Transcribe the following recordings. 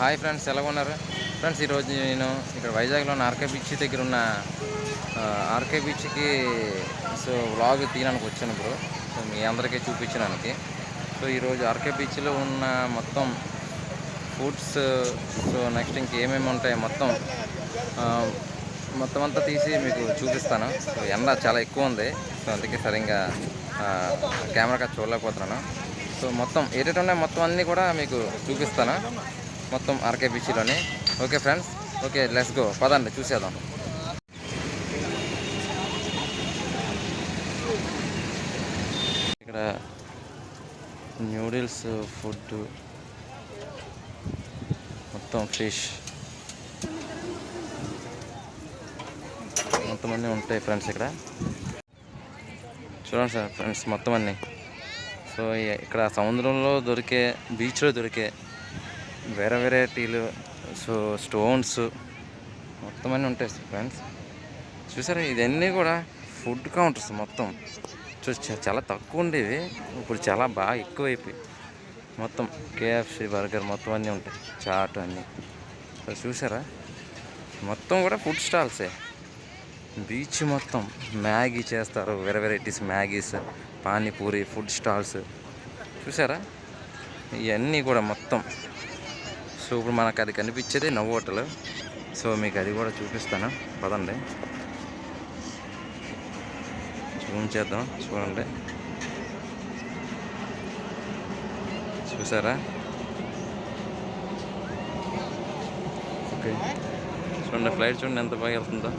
Hi friends, ఎలా ఉన్నారు friends? ఈరోజు నేను ఇక్కడ వైజాగ్లో ఉన్న ఆర్కే బీచ్ దగ్గర ఉన్న ఆర్కే బీచ్కి వ్లాగ్ తీయడానికి వచ్చాను బ్రో. సో మీ అందరికీ చూపించడానికి. సో ఈరోజు ఆర్కే బీచ్లో ఉన్న మొత్తం ఫుడ్స్, సో నెక్స్ట్ ఇంకేమేమి ఉంటాయి మొత్తం అంతా తీసి మీకు చూపిస్తాను. సో ఎండ చాలా ఎక్కువ ఉంది, సో అందుకే సరిగ్గా కెమెరా చూడలేకపోతున్నాను. సో మొత్తం ఏదైతే ఉన్నాయో మొత్తం అన్నీ కూడా మీకు చూపిస్తాను, మొత్తం ఆర్కే బీచ్లోని. Okay friends, okay let's go, పదండి చూసేద్దాం. ఇక్కడ న్యూడిల్స్ ఫుడ్, మొత్తం ఫిష్ మొత్తం అన్నీ ఉంటాయి ఫ్రెండ్స్. ఇక్కడ చూడండి సార్ ఫ్రెండ్స్, మొత్తం అన్నీ. సో ఇక్కడ సముద్రంలో దొరికే, బీచ్లో దొరికే వేరే వెరైటీలు, సో స్టోన్స్ మొత్తం అన్నీ ఉంటాయి ఫ్రెండ్స్. చూసారా, ఇవన్నీ కూడా ఫుడ్ కౌంటర్స్ మొత్తం. చాలా తక్కువ ఉండేవి, ఇప్పుడు చాలా బాగా ఎక్కువైపోయి. మొత్తం కేఎఫ్సి, బర్గర్ మొత్తం అన్నీ ఉంటాయి, చాట్ అన్నీ. సో చూసారా, మొత్తం కూడా ఫుడ్ స్టాల్సే. బీచ్ మొత్తం మ్యాగీ చేస్తారు, వేరే varieties Maggie's, panipuri, food stalls. చూసారా, ఇవన్నీ కూడా మొత్తం. సో ఇప్పుడు మనకు అది కనిపించేది నవ్ హోటల్. సో మీకు అది కూడా చూపిస్తాను, పదండి జూమ్ చేద్దాం. చూడండి, చూసారా? ఓకే, చూడండి ఫ్లైట్ చూడండి ఎంత బాగా వెళ్తుందో.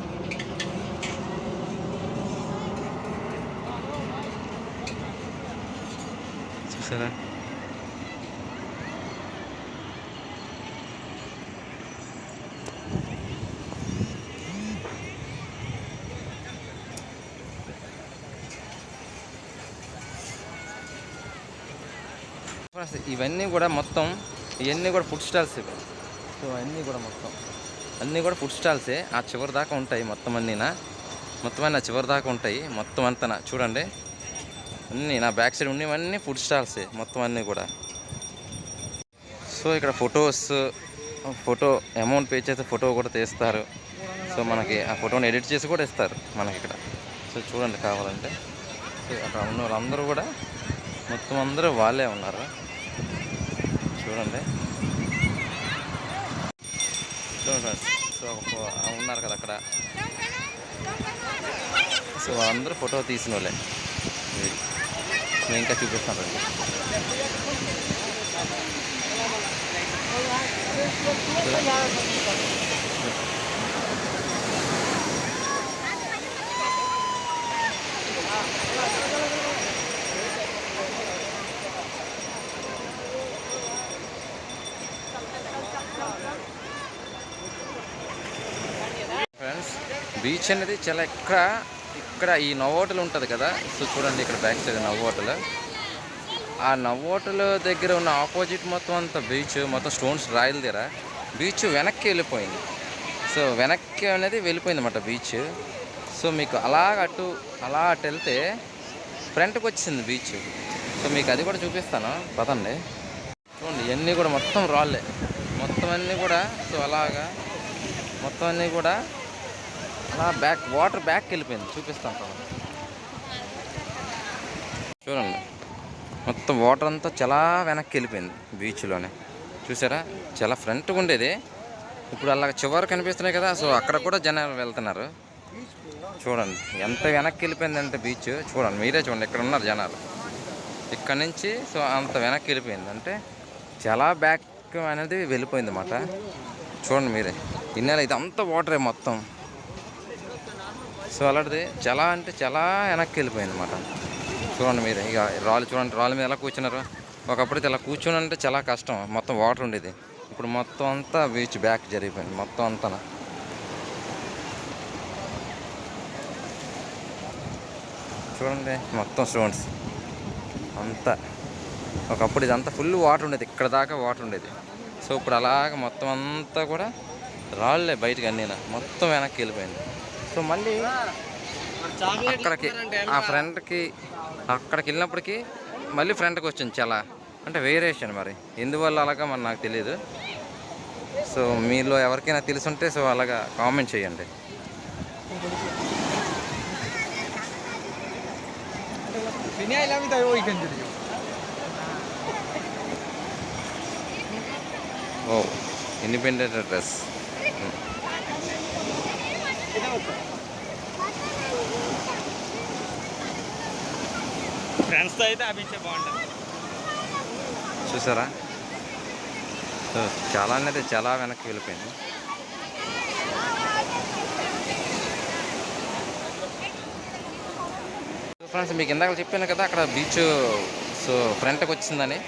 చూసారా, ఇవన్నీ కూడా మొత్తం, ఇవన్నీ కూడా ఫుడ్ స్టాల్స్ ఇవి. సో అన్నీ కూడా మొత్తం అన్నీ కూడా ఫుడ్ స్టాల్సే. ఆ చివరి దాకా ఉంటాయి మొత్తం అన్నీనా, మొత్తం అన్నీ ఆ చివరి దాకా ఉంటాయి మొత్తం అంతా. చూడండి, అన్నీ నా బ్యాక్ సైడ్ ఉండేవన్నీ ఫుడ్ స్టాల్సే మొత్తం అన్నీ కూడా. సో ఇక్కడ ఫోటో అమౌంట్ పే చేస్తే ఫోటో కూడా తీస్తారు. సో మనకి ఆ ఫోటోని ఎడిట్ చేసి కూడా ఇస్తారు మనకి ఇక్కడ. సో చూడండి కావాలంటే. సో అక్కడ ఉన్న వాళ్ళందరూ కూడా మొత్తం అందరూ వాళ్ళే ఉన్నారు. చూడండి ఫ్రెండ్స్. సో ఉన్నారు కదా అక్కడ, సో వాళ్ళందరూ ఫోటో తీసిన వాళ్ళే. నేను ఇంకా చూపిస్తాను రండి. ఫ్రెండ్స్, బీచ్ అనేది చాలా ఇక్కడ ఈ నవ్ హోటల్ ఉంటుంది కదా. సో చూడండి, ఇక్కడ బ్యాక్ సైడ్ నవ్ హోటల్. ఆ నవ్ హోటల్ దగ్గర ఉన్న ఆపోజిట్ మొత్తం అంతా బీచ్, మొత్తం స్టోన్స్ రాయల దగ్గర బీచ్ వెనక్కి వెళ్ళిపోయింది. సో వెనక్కి అనేది వెళ్ళిపోయింది అన్నమాట బీచ్. సో మీకు అలా అటు వెళ్తే ఫ్రంట్కి వచ్చింది బీచ్. సో మీకు అది కూడా చూపిస్తాను, పదండి. చూడండి, ఇవన్నీ కూడా మొత్తం రాళ్ళే మొత్తం అన్నీ కూడా. సో అలాగా మొత్తం అన్నీ కూడా అలా వాటర్ బ్యాక్ వెళ్ళిపోయింది. చూపిస్తాను కదా, చూడండి మొత్తం వాటర్ అంతా చాలా వెనక్కి వెళ్ళిపోయింది బీచ్లోనే. చూసారా, చాలా ఫ్రంట్గా ఉండేది, ఇప్పుడు అలా చివరి కనిపిస్తున్నాయి కదా. సో అక్కడ కూడా జనాలు వెళ్తున్నారు. చూడండి ఎంత వెనక్కి వెళ్ళిపోయిందంటే బీచ్. చూడండి, మీరే చూడండి, ఇక్కడ ఉన్నారు జనాలు ఇక్కడ నుంచి. సో అంత వెనక్కి వెళ్ళిపోయింది అంటే చాలా బ్యాక్ అనేది వెళ్ళిపోయింది అన్నమాట. చూడండి మీరే, ఇన్నెల ఇదంతా వాటరే మొత్తం. సో అలాంటిది చాలా అంటే చాలా వెనక్కి వెళ్ళిపోయింది అన్నమాట. చూడండి మీరే, ఇక రాళ్ళు చూడండి, రాళ్ళ మీద ఎలా కూర్చున్నారు. ఒకప్పుడు ఇలా కూర్చొని అంటే చాలా కష్టం, మొత్తం వాటర్ ఉండేది. ఇప్పుడు మొత్తం అంతా బీచ్ బ్యాక్ జరిగిపోయింది మొత్తం అంతా. చూడండి మొత్తం స్టోన్స్ అంతా. ఒకప్పుడు ఇదంతా ఫుల్ వాటర్ ఉండేది, ఇక్కడ దాకా వాటర్ ఉండేది. సో ఇప్పుడు అలాగ మొత్తం అంతా కూడా రాళ్ళే బయటకు అన్నీ మొత్తం వెనక్కి వెళ్ళిపోయింది. సో మళ్ళీ అక్కడికి ఆ ఫ్రంట్కి అక్కడికి వెళ్ళినప్పటికీ మళ్ళీ ఫ్రంట్కి వచ్చింది చాలా, అంటే వేరియేషన్. మరి ఎందువల్ల అలాగా మరి నాకు తెలియదు. సో మీలో ఎవరికైనా తెలుసుంటే సో అలాగా కామెంట్ చేయండి. ఓ ఇండిపెండెంట్ డ్రెస్. ఫ్రెండ్స్తో అయితే ఆ బీచే బాగుంటుంది. చూసారా? సో చాలా అనేది చాలా వెనక్కి వెళ్ళిపోయింది. సో ఫ్రెండ్స్ మీకు ఇందాక చెప్పాను కదా అక్కడ బీచ్ సో ఫ్రంట్కి వచ్చిందని.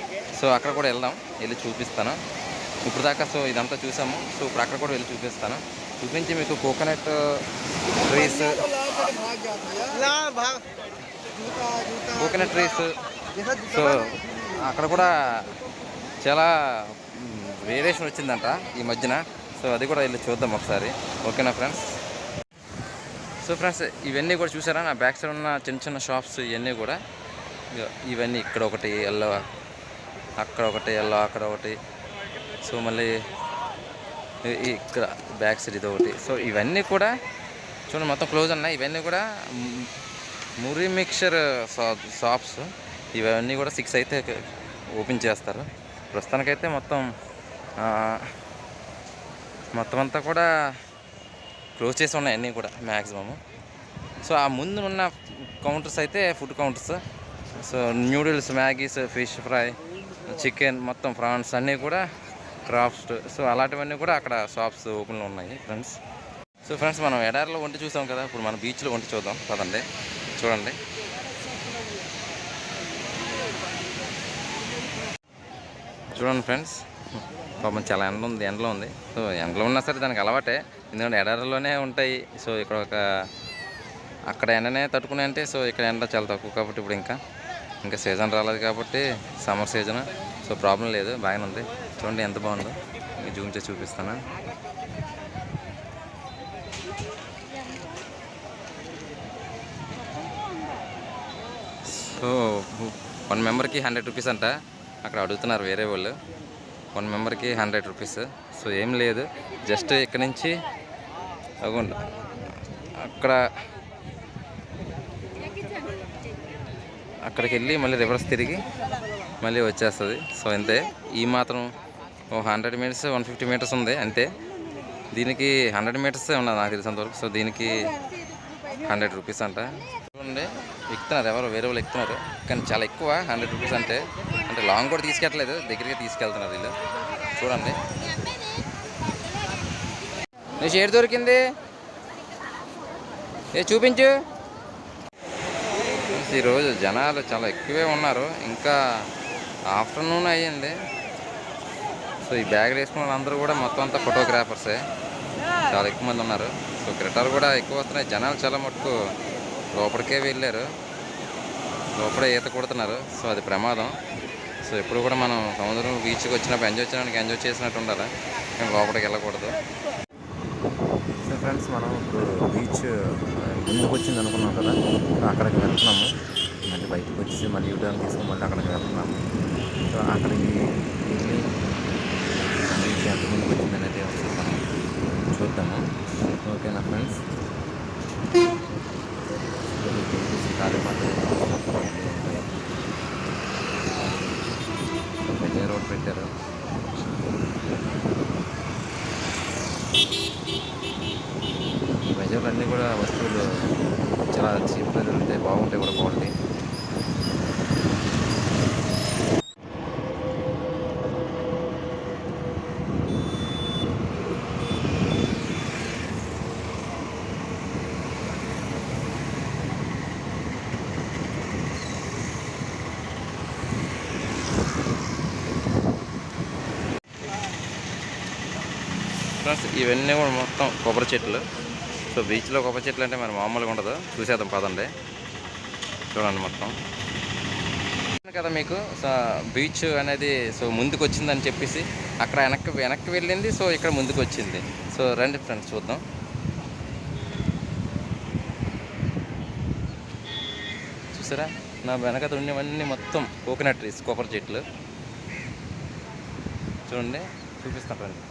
సో అక్కడ కూడా వెళ్ళి చూపిస్తాను. ఇప్పుడు దాకా సో ఇదంతా చూసాము. సో ఇప్పుడు అక్కడ కూడా వెళ్ళి చూపిస్తాను. చూపించి మీకు కోకోనట్ ట్రీస్ సో అక్కడ కూడా చాలా వేరియేషన్ వచ్చిందంట ఈ మధ్యన. సో అది కూడా వెళ్ళి చూద్దాం ఒకసారి. ఓకేనా ఫ్రెండ్స్? సో ఫ్రెండ్స్ ఇవన్నీ కూడా చూసారా? నా బ్యాక్ సైడ్ ఉన్న చిన్న చిన్న షాప్స్ ఇవన్నీ కూడా ఇవన్నీ ఇక్కడ ఒకటి ఎల్లో, అక్కడ ఒకటి ఎల్లో, అక్కడ ఒకటి. సో మళ్ళీ ఇక్కడ బ్యాక్ సైడ్ ఇది ఒకటి. సో ఇవన్నీ కూడా చూడండి మొత్తం క్లోజ్ ఉన్నాయి. ఇవన్నీ కూడా మురి మిక్చర్ షాప్స్. ఇవన్నీ కూడా 6 అయితే ఓపెన్ చేస్తారు. ప్రస్తుతానికైతే మొత్తం అంతా కూడా క్లోజ్ చేసి ఉన్నాయి అన్నీ కూడా మ్యాక్సిమము. సో ఆ ముందు ఉన్న కౌంటర్స్ అయితే food counters. So noodles, Maggie's, fish fry, chicken, మొత్తం ప్రాన్స్ అన్నీ కూడా క్రాఫ్ట్స్. సో అలాంటివన్నీ కూడా అక్కడ షాప్స్ ఓపెన్లో ఉన్నాయి ఫ్రెండ్స్. సో ఫ్రెండ్స్ మనం ఎడారిలో వంట చూసాం కదా, ఇప్పుడు మనం బీచ్లో వంట చూద్దాం కదండి. చూడండి ఫ్రెండ్స్, పాపం చాలా ఎండలో ఉంది. సో ఎండలో ఉన్నా సరే దానికి అలవాటే, ఎందుకంటే ఎడారిలోనే ఉంటాయి. సో ఇక్కడ అక్కడ ఎండనే తట్టుకునే అంటే సో ఇక్కడ ఎండ చాలా తక్కువ కాబట్టి ఇప్పుడు ఇంకా సీజన్ రాలేదు కాబట్టి సమ్మర్ సీజన్. సో ప్రాబ్లం లేదు, బాగానే ఉంది. చూడండి ఎంత బాగుందో, జూమ్ చేసి చూపిస్తాను. సో 1 మెంబర్కి 100 రూపీస్ అంట. అక్కడ అడుగుతున్నారు వేరే వాళ్ళు. 1 మెంబర్కి 100 రూపీస్. సో ఏం లేదు, జస్ట్ ఇక్కడ నుంచి అక్కడికి వెళ్ళి మళ్ళీ రివర్స్ తిరిగి మళ్ళీ వచ్చేస్తుంది. సో అంతే, ఈ మాత్రం 100 మీటర్స్ 150 మీటర్స్ ఉంది అంతే. దీనికి 100 మీటర్స్ ఉన్నది నాకు తెలిసినంతవరకు. సో దీనికి 100 రూపీస్ అంట. చూడండి ఎక్కుతున్నారు, ఎవరు వేరే వాళ్ళు ఎక్కుతున్నారు, కానీ చాలా ఎక్కువ 100 రూపీస్ అంటే లాంగ్ కూడా తీసుకెళ్ళలేదు, దగ్గరికి తీసుకెళ్తున్నారు వీళ్ళు. చూడండి నీ షేర్ దొరికింది, చూపించు. ఈరోజు జనాలు చాలా ఎక్కువే ఉన్నారు, ఇంకా ఆఫ్టర్నూన్ అయ్యింది. సో ఈ బ్యాగ్ వేసుకున్న వాళ్ళందరూ కూడా మొత్తం అంతా ఫోటోగ్రాఫర్సే, చాలా ఎక్కువ మంది ఉన్నారు. సో క్రికెటర్ కూడా ఎక్కువ వస్తున్నాయి, జనాలు చాలా మటుకు లోపలికే వెళ్ళారు, లోపలే ఈత కొడుతున్నారు. సో అది ప్రమాదం. సో ఎప్పుడు కూడా మనం సముద్రం బీచ్కి వచ్చినప్పుడు ఎంజాయ్ చేసినట్టు ఉండాలి, మేము లోపలికి వెళ్ళకూడదు. సో ఫ్రెండ్స్ మనం ఇప్పుడు బీచ్ ముందుకు వచ్చింది అనుకున్నాం కదా, అక్కడికి వెళ్తున్నాము. మళ్ళీ బయటకు వచ్చి మళ్ళీ యూటర్న్ తీసుకుని మళ్ళీ అక్కడికి వెళ్తున్నాము. సో అక్కడికి వెళ్ళి బీచ్ ఎంత ముందుకు వచ్చింది అనేది ఒకసారి మనం చూద్దాము. ఓకేనా ఫ్రెండ్స్? పెద్ద రోడ్ పెట్టారు. మెజర్లు అన్నీ కూడా వస్తువులు చాలా చీప్గా దొరుకుతాయి, బాగుంటాయి కూడా క్వాలిటీ. ఫ్రెండ్స్ ఇవన్నీ కూడా మొత్తం కొబ్బరి చెట్లు. సో బీచ్లో కొబ్బరి చెట్లు అంటే మరి మామూలుగా ఉండదు, చూసేద్దాం పదండి. చూడండి మొత్తం కదా మీకు. సో బీచ్ అనేది సో ముందుకు వచ్చిందని చెప్పేసి అక్కడ వెనక్కి వెళ్ళింది, సో ఇక్కడ ముందుకు వచ్చింది. సో రండి ఫ్రెండ్స్ చూద్దాం. చూసారా నా వెనక ఉండేవన్నీ మొత్తం కోకోనట్ ట్రీస్, కొబ్బరి చెట్లు. చూడండి చూపిస్తాను రండి.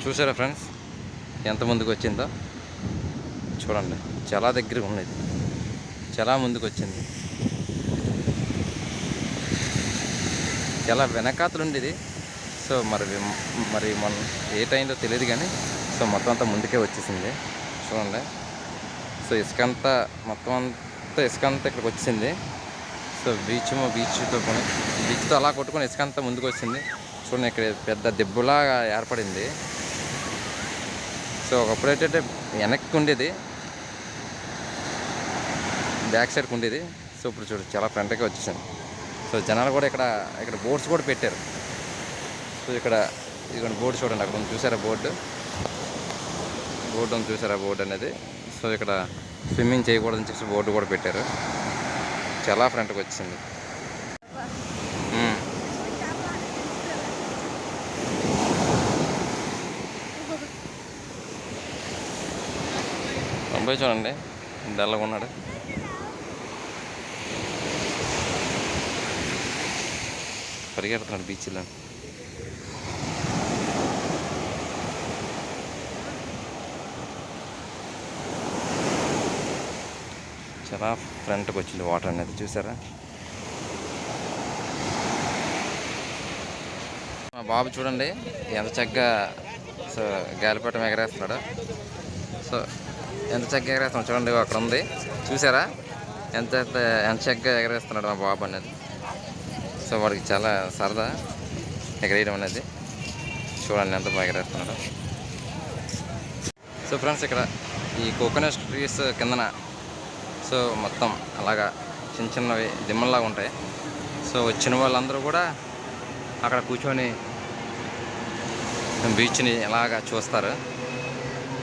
చూసారా ఫ్రెండ్స్ ఎంత ముందుకు వచ్చిందో చూడండి. చాలా దగ్గరగా ఉన్నది, చాలా ముందుకు వచ్చింది. చాలా వెనకాతలు ఉండేది. సో మరి మన ఏ టైంలో తెలియదు కానీ సో మొత్తం అంతా ముందుకే వచ్చేసింది చూడండి. సో మొత్తం అంతా ఇసుక అంతా ఇక్కడికి వచ్చింది. సో బీచ్తో అలా కొట్టుకొని ఇసుక అంతా ముందుకు వచ్చింది చూడండి. ఇక్కడ పెద్ద దెబ్బలాగా ఏర్పడింది. సో ఒకప్పుడు ఏంటంటే వెనక్కి ఉండేది, బ్యాక్ సైడ్కి ఉండేది. సో ఇప్పుడు చూడు చాలా ఫ్రంట్గా వచ్చేసింది. సో జనాలు కూడా ఇక్కడ బోర్డ్స్ కూడా పెట్టారు. సో ఇక్కడ బోర్డు చూడండి, అక్కడ ఉంది చూసారా బోర్డు ఉంది చూసారా బోర్డు అనేది. సో ఇక్కడ స్విమ్మింగ్ చేయకూడదని చెప్పి బోర్డు కూడా పెట్టారు. చాలా ఫ్రంట్కి వచ్చింది. అబ్బాయి చూడండి డల్గా ఉన్నాడు. పరిగెడుతున్నాడు బీచ్లో. చాలా ఫ్రంట్కి వచ్చింది వాటర్ అనేది చూసారా. మా బాబు చూడండి ఎంత చక్కగా సో గాలిపటం ఎగరేస్తున్నాడు. సో ఎంత చక్కగా ఎగరేస్తున్నాడు చూడండి, అక్కడ ఉంది చూసారా ఎంత చక్కగా ఎగరేస్తున్నాడు మా బాబు అనేది. సో వాడికి చాలా సరదా ఎగరేయడం అనేది. చూడండి ఎంత బాగా ఎగరేస్తున్నాడు. సో ఫ్రెండ్స్ ఇక్కడ ఈ కోకోనట్ ట్రీస్ కిందన సో మొత్తం అలాగా చిన్నవి దిమ్మల్లాగా ఉంటాయి. సో వచ్చిన వాళ్ళందరూ కూడా అక్కడ కూర్చొని బీచ్ని ఎలాగా చూస్తారు.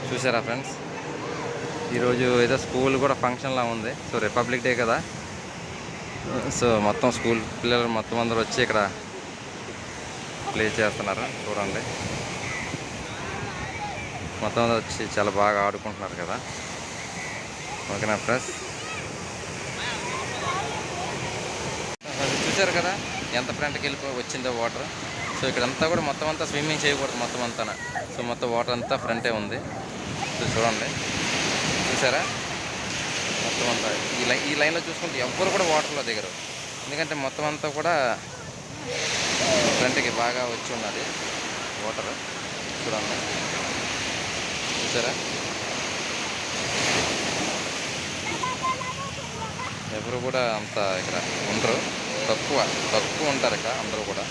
చూసారా ఫ్రెండ్స్, ఈరోజు ఏదో స్కూల్ కూడా ఫంక్షన్లా ఉంది. సో రిపబ్లిక్ డే కదా. సో మొత్తం స్కూల్ పిల్లలు మొత్తం అందరూ వచ్చి ఇక్కడ ప్లే చేస్తున్నారు చూడండి. మొత్తం వచ్చి చాలా బాగా ఆడుకుంటున్నారు కదా. ఓకేనా ఫ్రెండ్స్, చూసారు కదా ఎంత ఫ్రంట్కి వచ్చిందో వాటర్. సో ఇక్కడంతా కూడా మొత్తం అంతా స్విమ్మింగ్ చేయకూడదు మొత్తం అంతా. సో మొత్తం వాటర్ అంతా ఫ్రంటే ఉంది. సో చూడండి చూసారా మొత్తం అంతా ఈ లైన్లో చూసుకుంటే ఎవ్వరు కూడా వాటర్లో దిగరు. ఎందుకంటే మొత్తం అంతా కూడా ఫ్రంట్కి బాగా వచ్చి ఉన్నది వాటర్. చూడండి చూసారా, ఎవరు కూడా అంత ఇక్కడ ఉండరు, తక్కువ ఉంటారు ఇక్కడ అందరూ కూడా.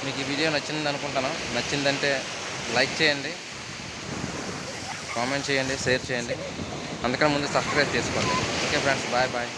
మీకు ఈ వీడియో నచ్చింది అనుకుంటాను. నచ్చిందంటే లైక్ చేయండి, కామెంట్ చేయండి, షేర్ చేయండి. అందుకని ముందు సబ్స్క్రైబ్ చేసుకోండి. Okay friends, bye.